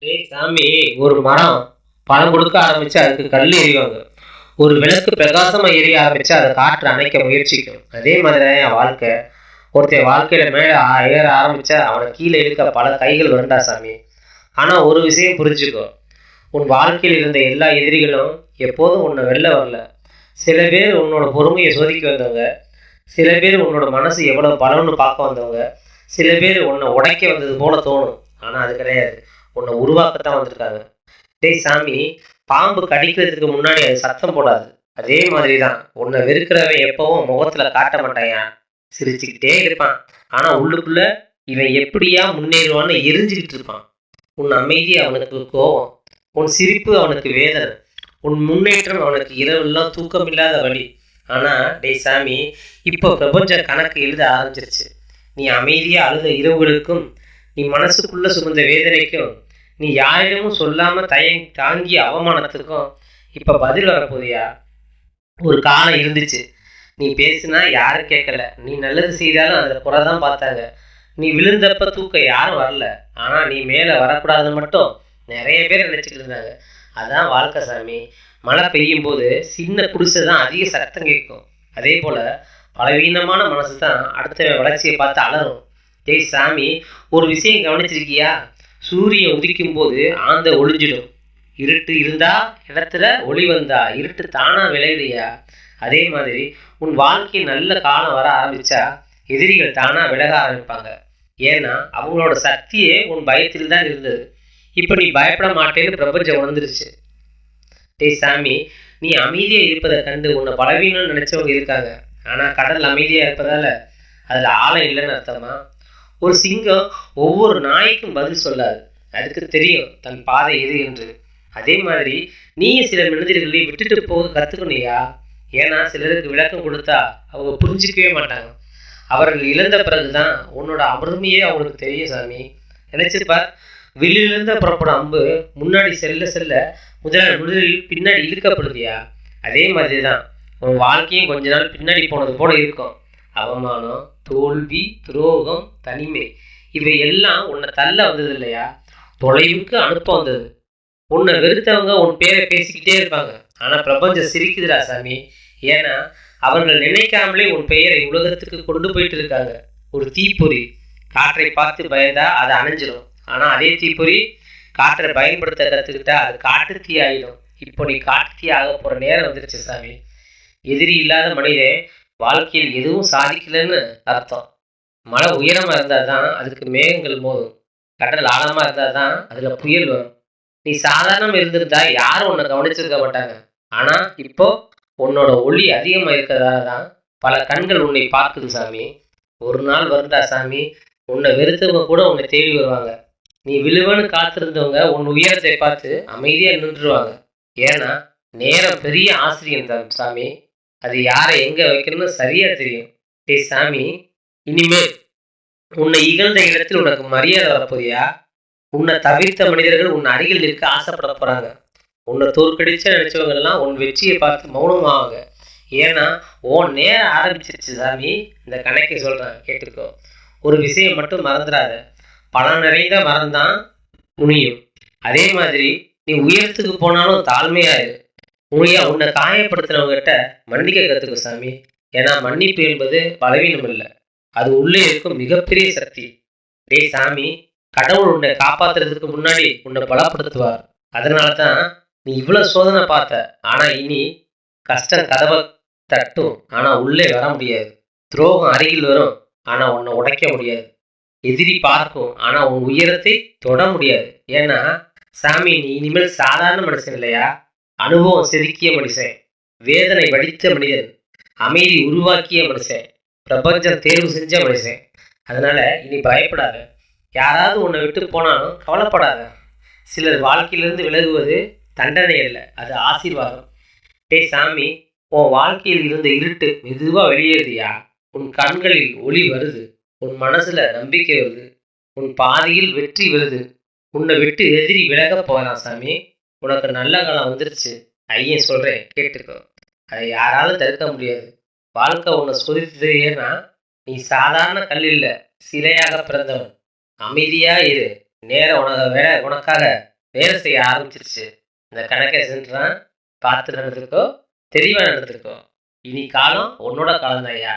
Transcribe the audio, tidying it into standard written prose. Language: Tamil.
டேய் சாமி, ஒரு மரம் பழம் கொடுக்க ஆரம்பிச்சு அதுக்கு கல் எறிவாங்க. ஒரு விளக்கு பிரகாசமா எரிய ஆரம்பிச்சு அதை காற்று அணைக்க முயற்சிக்கும். அதே மாதிரிதான் என் வாழ்க்கை. ஒருத்தன் வாழ்க்கையில மேல ஏற ஆரம்பிச்சா அவனை கீழே இழுக்க பல கைகள் வருண்டா சாமி. ஆனா ஒரு விஷயம் புரிஞ்சுக்கோ, உன் வாழ்க்கையில் இருந்த எல்லா எதிரிகளும் எப்போதும் உன்னை வெல்ல வரல. சில பேர் உன்னோட பொறுமையை சோதிக்க வந்தவங்க, சில பேர் உன்னோட மனசு எவ்வளவு பலம்னு பார்க்க வந்தவங்க, சில பேர் உன்னை உடைக்க வந்தது போல தோணும். ஆனா அது கிடையாது, உன்னை உருவாக்கத்தான் வந்திருக்காங்க. டேய் சாமி, பாம்பு கடிக்கிறதுக்கு முன்னாடி அது சத்தம் போடாது. அதே மாதிரி தான் உன்னை வெறுக்கிறவன் எப்பவும் முகத்துல காட்ட மாட்டாயா, சிரிச்சுக்கிட்டே இருப்பான். ஆனா உள்ளுக்குள்ள இவன் எப்படியா முன்னேறுவான்னு எரிஞ்சுக்கிட்டு இருப்பான். உன் அமைதி அவனுக்கு கோபம், உன் சிரிப்பு அவனுக்கு வேதனை, உன் முன்னேற்றம் அவனுக்கு இரவெல்லாம் தூக்கம் இல்லாத வழி. ஆனா டேய் சாமி, இப்போ பிரபஞ்ச கணக்கு எழுத ஆரம்பிச்சிருச்சு. நீ அமைதியா அழுத இரவுகளுக்கும், நீ மனசுக்குள்ள சுமந்த வேதனைக்கும், நீ யாரிடமும் சொல்லாம தாங்கிய அவமானத்துக்கும் இப்ப பதில் வரப்போதியா. ஒரு காலம் இருந்துச்சு, நீ பேசுனா யாரும் கேட்கல, நீ நல்லது செய்தாலும் அதில் குறை தான் பார்த்தாங்க. நீ விழுந்தப்ப தூக்க யாரும் வரல, ஆனா நீ மேல வரக்கூடாதுன்னு மட்டும் நிறைய பேர் நினைச்சிட்டு இருந்தாங்க. அதான் வாழ்க்கை சாமி. மழை பெய்யும் போது சின்ன குடிசை தான் அதிக சத்தம் கேட்கும். அதே போல பலவீனமான மனசு தான் அடுத்த வளர்ச்சியை பார்த்து அலறும். டேய் சாமி, ஒரு விஷயம் கவனிச்சிருக்கியா? சூரியன் உதிக்கும் போது ஆந்த ஒளிஞ்சிடும். இருட்டு இருந்தா இடத்துல ஒளி வந்தா இருட்டு தானா விளையிலையா? அதே மாதிரி உன் வாழ்க்கை நல்ல காலம் வர ஆரம்பிச்சா எதிரிகள் தானா விலக ஆரம்பிப்பாங்க. ஏன்னா அவங்களோட சக்தியே உன் பயத்தில் தான் இருந்தது. இப்ப நீ பயப்பட மாட்டேன்னு பிரபஞ்சம் உணர்ந்துருச்சு. டேய் சாமி, நீ அமைதியா இருப்பதை கண்டு உன்னை பலவீனம்னு நினைச்சவங்க இருக்காங்க. ஆனா கடல் அமைதியா இருப்பதால அதுல ஆழம் இல்லைன்னு அர்த்தமா? ஒரு சிங்கம் ஒவ்வொரு நாய்க்கும் பதில் சொல்லாது, அதுக்கு தெரியும் தன் பாதை எது என்று. அதே மாதிரி நீயும் சில மனிதர்களை விட்டுட்டு போக கத்துக்கணுயா. ஏன்னா சிலருக்கு விளக்கம் கொடுத்தா அவங்க புரிஞ்சிக்கவே மாட்டாங்க. அவர்கள் இழந்த பிறகுதான் உன்னோட அருமையே அவங்களுக்கு தெரியும் சாமி. நினைச்சிருப்பார், வெளியிலிருந்து புறப்படும் அம்பு முன்னாடி செல்ல செல்ல முதலில் பின்னாடி இழுக்கப்படுதியா. அதே மாதிரி தான் உன் வாழ்க்கையும் கொஞ்ச நாள் பின்னாடி போனது போல இருக்கும். அவமானம், தோல்வி, துரோகம், தனிமை, இவை எல்லாம் உன்னை தள்ள வந்தது இல்லையா, தொலைவுக்கு அனுப்ப வந்தது. உன்னை வெறுத்தவங்க உன் பேரை பேசிக்கிட்டே இருப்பாங்க. ஆனா பிரபஞ்சம் சிரிக்குதுடா சாமி. ஏன்னா அவர்கள் நினைக்காமலே உன் பெயரை உலகத்துக்கு கொண்டு போயிட்டு இருக்காங்க. ஒரு தீப்பொறி காற்றை பார்த்து பயந்தா அது அணைஞ்சிடும். ஆனா அதே தீப்பொறி காற்றை பயன்படுத்த கற்றுக்கிட்டா அது காட்டு தீ ஆகிடும். இப்போ நீ காட்டு தீ ஆக போற நேரம் வந்துருச்சு சாமி. எதிரி இல்லாத மனிதன் வாழ்க்கையில் எதுவும் சாதிக்கலன்னு அர்த்தம். மழை உயரமா இருந்தாதான் அதுக்கு மேகங்கள் மோதும். கடல் ஆழமா இருந்தாதான் அதுல புயல் வரும். நீ சாதாரணம் இருந்திருந்தா யாரும் உன்னை கவனிச்சிருக்க மாட்டாங்க. ஆனா இப்போ உன்னோட ஒளி அதிகமா இருக்கிறதால தான் பல கண்கள் உன்னை பார்க்குது சாமி. ஒரு நாள் வருண்டா சாமி, உன்னை வெறுத்தவங்க கூட உன்னை தேடி வருவாங்க. நீ விழுவன்னு காத்திருந்தவங்க உன் உயரத்தை பார்த்து அமைதியா நின்றுருவாங்க. ஏன்னா நேரம் பெரிய ஆசிரியன் தான் சாமி. அது யாரை எங்க வைக்கணும்னு சரியா தெரியும். டேய் சாமி, இனிமேல் உன்னை இகழ்ந்த இடத்தில் உனக்கு மரியாதை வரப்போறியா? உன்னை தவிர்த்த மனிதர்கள் உன் அருகில் இருக்க ஆசைப்பட போறாங்க. உன்னை தோற்கடிச்ச நினைச்சவங்க எல்லாம் உன் வெற்றியை பார்த்து மௌனமாவாங்க. ஏன்னா உன் நேரம் ஆரம்பிச்சிருச்சு சாமி. இந்த கணக்கை சொல்றேன், கேட்டுக்கோ. ஒரு விஷயம் மட்டும் மறந்துடாத, பணம் நிறைந்த மரம் தான் துணியும். அதே மாதிரி நீ உயரத்துக்கு போனாலும் தாழ்மையாயிரு. உன்னை காயப்படுத்துறவங்க கிட்ட மன்னிக்க கத்துக்கோ சாமி. ஏன்னா மன்னிப்பு என்பது பலவீனம் இல்லை, அது உள்ளே இருக்கும் மிகப்பெரிய சக்தி. டேய் சாமி, கடவுள் உன்னை காப்பாத்துறதுக்கு முன்னாடி உன்னை பலப்படுத்துவார். அதனால தான் நீ இவ்வளவு சோதனை பார்த்த. ஆனா இனி கஷ்டம் கதவை தட்டும், ஆனா உள்ளே வர முடியாது. துரோகம் அருகில் வரும், ஆனா உன்னை உடைக்க முடியாது. எதிரி பார்க்கும், ஆனா உன் உயரத்தை தொட முடியாது. ஏன்னா சாமி, நீ இனிமேல் சாதாரண மனுஷன் இல்லையா, அனுபவம் செதுக்கிய மனுஷன், வேதனை வடித்த மனிதன், அமைதி உருவாக்கிய மனுஷன், பிரபஞ்சம் தேர்வு செஞ்ச மனுஷன். அதனால இனி பயப்படாத. யாராவது உன்னை விட்டு போனாலும் கவலைப்படாத. சிலர் வாழ்க்கையிலிருந்து விலகுவது தண்டனை அல்ல, அது ஆசீர்வாதம். டேய் சாமி, உன் வாழ்க்கையில் இருந்த இருட்டு மெதுவா வெளியேறுதியா. உன் கண்களில் ஒளி வருது, உன் மனசுல நம்பிக்கை வருது, உன் பாதையில் வெற்றி வருது. உன்னை விட்டு எதிரி விலக போகிறான் சாமி. உனக்கு நல்ல காலம் வந்துருச்சு. ஐயன் சொல்றேன், கேட்டுக்கோ. அதை யாராலும் தடுக்க முடியாது. வாழ்க்கை உன்னை சோதித்தது. ஏன்னா நீ சாதாரண கல் இல்ல, சிலையாக பிறந்தவன். அமைதியா இரு, நேரம் உனக்காக வேலை செய்ய ஆரம்பிச்சிருச்சு. இந்த கணக்கை சென்றான் பார்த்து நடந்திருக்கோ, தெளிவா நடந்திருக்கோ. இனி காலம் உன்னோட காலம் தான்யா.